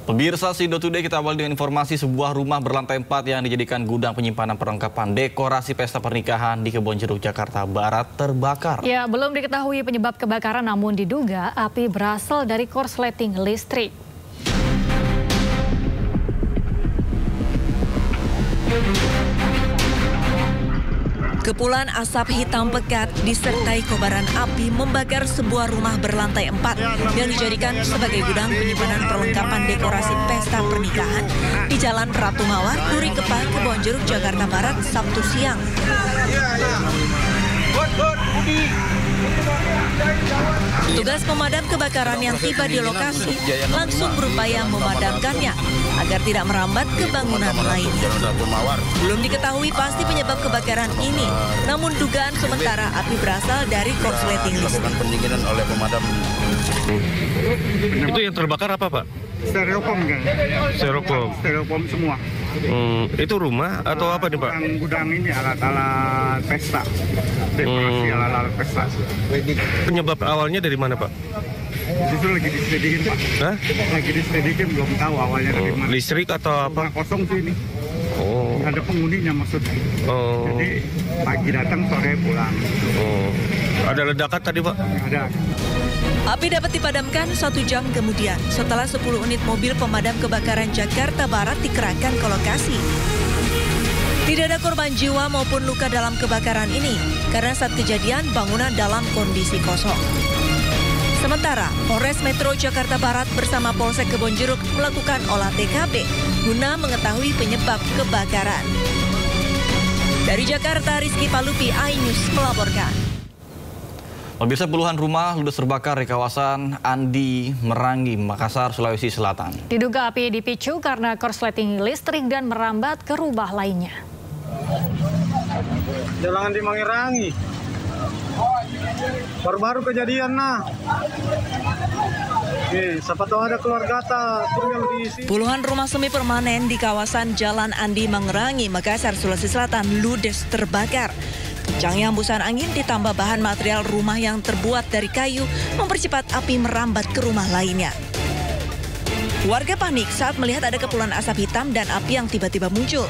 Pemirsa Sindo Today, kita awali dengan informasi sebuah rumah berlantai 4 yang dijadikan gudang penyimpanan perlengkapan dekorasi pesta pernikahan di Kebonjeruk, Jakarta Barat terbakar. Ya, belum diketahui penyebab kebakaran, namun diduga api berasal dari korsleting listrik. Kepulan asap hitam pekat disertai kobaran api membakar sebuah rumah berlantai 4 yang dijadikan sebagai gudang penyimpanan perlengkapan dekorasi pesta pernikahan di Jalan Ratu Mawar, Duri Kepah, Kebonjeruk, Jakarta Barat, Sabtu siang. Tugas pemadam kebakaran yang tiba di lokasi langsung berupaya memadamkannya agar tidak merambat ke bangunan lainnya. Belum diketahui pasti penyebab kebakaran ini, namun dugaan sementara api berasal dari korsleting listrik. Pendinginan oleh pemadam. Itu yang terbakar apa, Pak? Styrofoam kan? Styrofoam semua. Itu rumah atau apa nih, Pak? Gudang ini alat-alat pesta. Dekorasi alat-alat pesta. Penyebab awalnya dari mana, Pak? Justru lagi diselidikin, Pak. Hah? Lagi diselidikin, belum tahu awalnya dari mana. Listrik atau apa? Rumah kosong sih ini. Oh. Ada penghuninya maksudnya. Oh. Jadi pagi datang, sore pulang. Oh. Ada ledakan tadi, Pak? Ada. Api dapat dipadamkan 1 jam kemudian setelah 10 unit mobil pemadam kebakaran Jakarta Barat dikerahkan ke lokasi. Tidak ada korban jiwa maupun luka dalam kebakaran ini karena saat kejadian bangunan dalam kondisi kosong. Sementara, Polres Metro Jakarta Barat bersama Polsek Kebonjeruk melakukan olah TKP guna mengetahui penyebab kebakaran. Dari Jakarta, Rizky Palupi, iNews melaporkan. Pemirsa, puluhan rumah ludes terbakar di kawasan Andi Merangi, Makassar, Sulawesi Selatan. Diduga api dipicu karena korsleting listrik dan merambat ke rumah lainnya. Jalan Andi Merangi. Baru-baru kejadian, nah. Siapa tahu ada keluarga di sini. Puluhan rumah semi permanen di kawasan Jalan Andi Merangi, Makassar, Sulawesi Selatan ludes terbakar. Kencangnya hembusan angin ditambah bahan material rumah yang terbuat dari kayu mempercepat api merambat ke rumah lainnya. Warga panik saat melihat ada kepulan asap hitam dan api yang tiba-tiba muncul.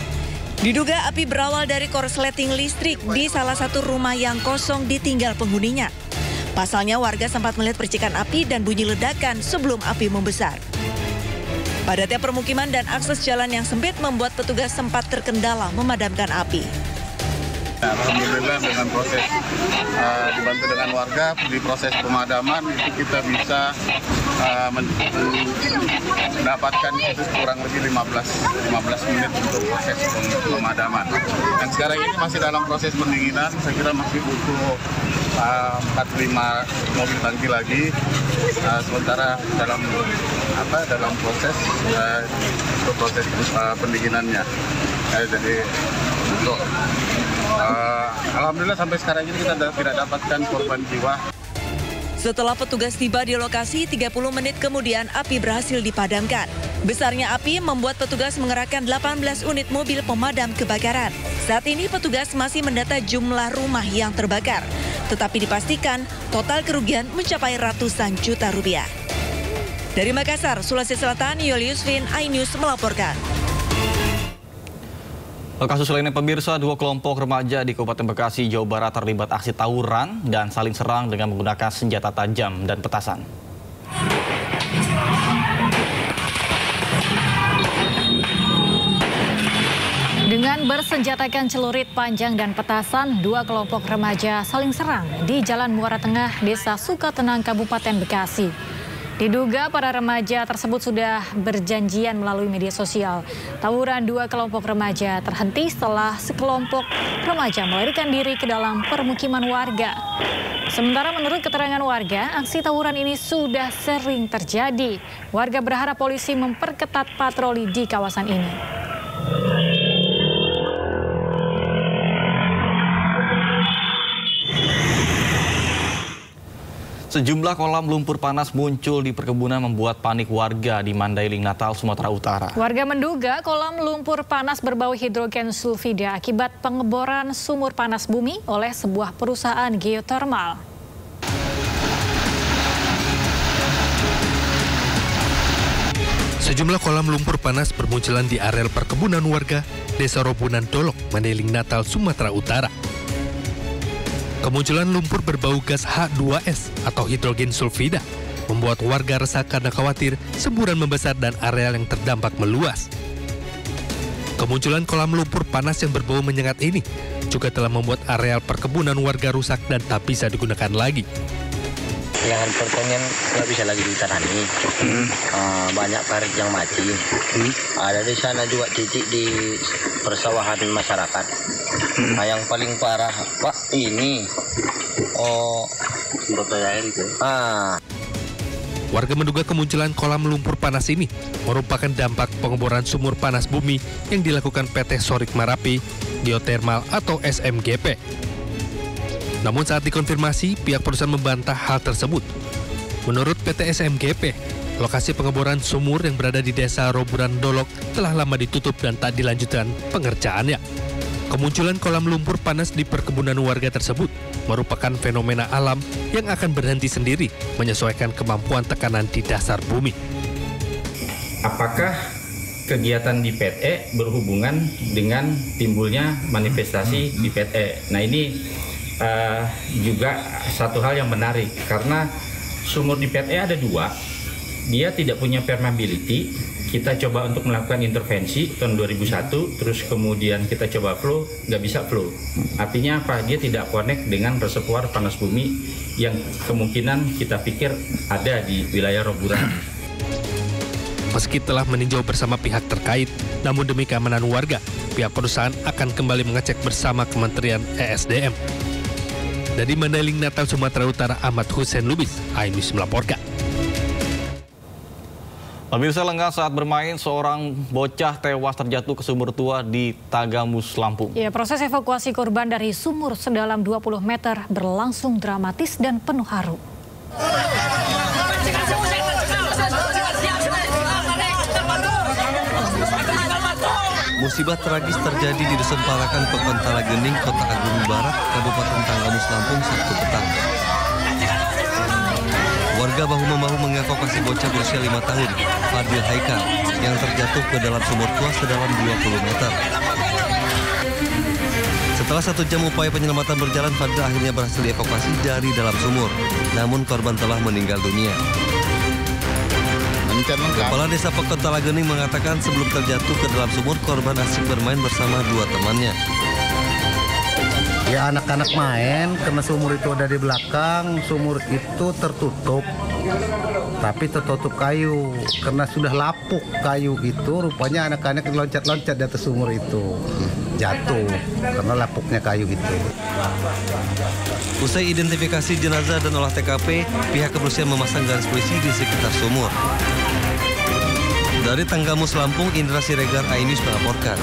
Diduga api berawal dari korsleting listrik di salah satu rumah yang kosong ditinggal penghuninya. Pasalnya warga sempat melihat percikan api dan bunyi ledakan sebelum api membesar. Padatnya permukiman dan akses jalan yang sempit membuat petugas sempat terkendala memadamkan api. Alhamdulillah dengan proses dibantu dengan warga di proses pemadaman itu kita bisa mendapatkan itu kurang lebih 15 menit untuk proses pemadaman. Dan sekarang ini masih dalam proses pendinginan, saya kira masih butuh 4-5 mobil tangki lagi. Sementara dalam proses pendinginannya. Jadi untuk alhamdulillah sampai sekarang ini kita tidak dapatkan korban jiwa. Setelah petugas tiba di lokasi, 30 menit kemudian api berhasil dipadamkan. Besarnya api membuat petugas mengerahkan 18 unit mobil pemadam kebakaran. Saat ini petugas masih mendata jumlah rumah yang terbakar. Tetapi dipastikan total kerugian mencapai ratusan juta rupiah. Dari Makassar, Sulawesi Selatan, Julius Vin, iNews melaporkan. Kasus lainnya, pemirsa, 2 kelompok remaja di Kabupaten Bekasi, Jawa Barat terlibat aksi tawuran dan saling serang dengan menggunakan senjata tajam dan petasan. Dengan bersenjatakan celurit panjang dan petasan, 2 kelompok remaja saling serang di Jalan Muara Tengah, Desa Sukatenang, Kabupaten Bekasi. Diduga para remaja tersebut sudah berjanjian melalui media sosial. Tawuran 2 kelompok remaja terhenti setelah sekelompok remaja melarikan diri ke dalam permukiman warga. Sementara menurut keterangan warga, aksi tawuran ini sudah sering terjadi. Warga berharap polisi memperketat patroli di kawasan ini. Sejumlah kolam lumpur panas muncul di perkebunan membuat panik warga di Mandailing, Natal, Sumatera Utara. Warga menduga kolam lumpur panas berbau hidrogen sulfida akibat pengeboran sumur panas bumi oleh sebuah perusahaan geotermal. Sejumlah kolam lumpur panas bermunculan di areal perkebunan warga Desa Robunan Dolok, Mandailing Natal, Sumatera Utara. Kemunculan lumpur berbau gas H2S atau hidrogen sulfida membuat warga resah karena khawatir semburan membesar dan areal yang terdampak meluas. Kemunculan kolam lumpur panas yang berbau menyengat ini juga telah membuat areal perkebunan warga rusak dan tak bisa digunakan lagi. Lahan pertanian nggak bisa lagi ditanami, banyak parit yang mati. Ada di sana juga titik di persawahan masyarakat. Nah, yang paling parah Pak ini, air itu. Warga menduga kemunculan kolam lumpur panas ini merupakan dampak pengeboran sumur panas bumi yang dilakukan PT Sorik Marapi Geothermal atau SMGP. Namun saat dikonfirmasi, pihak perusahaan membantah hal tersebut. Menurut PT SMGP, lokasi pengeboran sumur yang berada di Desa Robunan Dolok telah lama ditutup dan tak dilanjutkan pengerjaannya. Kemunculan kolam lumpur panas di perkebunan warga tersebut merupakan fenomena alam yang akan berhenti sendiri menyesuaikan kemampuan tekanan di dasar bumi. Apakah kegiatan di PT berhubungan dengan timbulnya manifestasi di PT? Nah, ini juga satu hal yang menarik karena sumur di PT ada dua, dia tidak punya permeability. Kita coba untuk melakukan intervensi tahun 2001, terus kemudian kita coba flow, nggak bisa flow. Artinya apa? Dia tidak connect dengan reservoir panas bumi yang kemungkinan kita pikir ada di wilayah Roburan. Meski telah meninjau bersama pihak terkait, namun demi keamanan warga, pihak perusahaan akan kembali mengecek bersama Kementerian ESDM. Dari Mandailing Natal, Sumatera Utara, Ahmad Hussein Lubis, iNews melaporkan. Pemirsa, lengah saat bermain, seorang bocah tewas terjatuh ke sumur tua di Tagamus, Lampung. Ya, proses evakuasi korban dari sumur sedalam 20 meter berlangsung dramatis dan penuh haru. Musibah tragis terjadi di Dusun Parakan, Pekontala Gening, Kota Agung Barat, Kabupaten Tagamus, Lampung, Sabtu petang. Warga bahu-membahu mengevakuasi bocah berusia 5 tahun, Fadil Haikal, yang terjatuh ke dalam sumur tua sedalam 20 meter. Setelah 1 jam upaya penyelamatan berjalan, Fadil akhirnya berhasil dievakuasi dari dalam sumur. Namun korban telah meninggal dunia. Kepala Desa Pekontala Gening mengatakan sebelum terjatuh ke dalam sumur, korban asyik bermain bersama 2 temannya. Ya, anak-anak main karena sumur itu ada di belakang, sumur itu tertutup, tapi tertutup kayu. Karena sudah lapuk kayu itu, rupanya anak-anak loncat-loncat di atas sumur itu. Jatuh karena lapuknya kayu itu. Usai identifikasi jenazah dan olah TKP, pihak kepolisian memasang garis polisi di sekitar sumur. Dari Tagamus, Lampung, Indra Siregar, iNews melaporkan.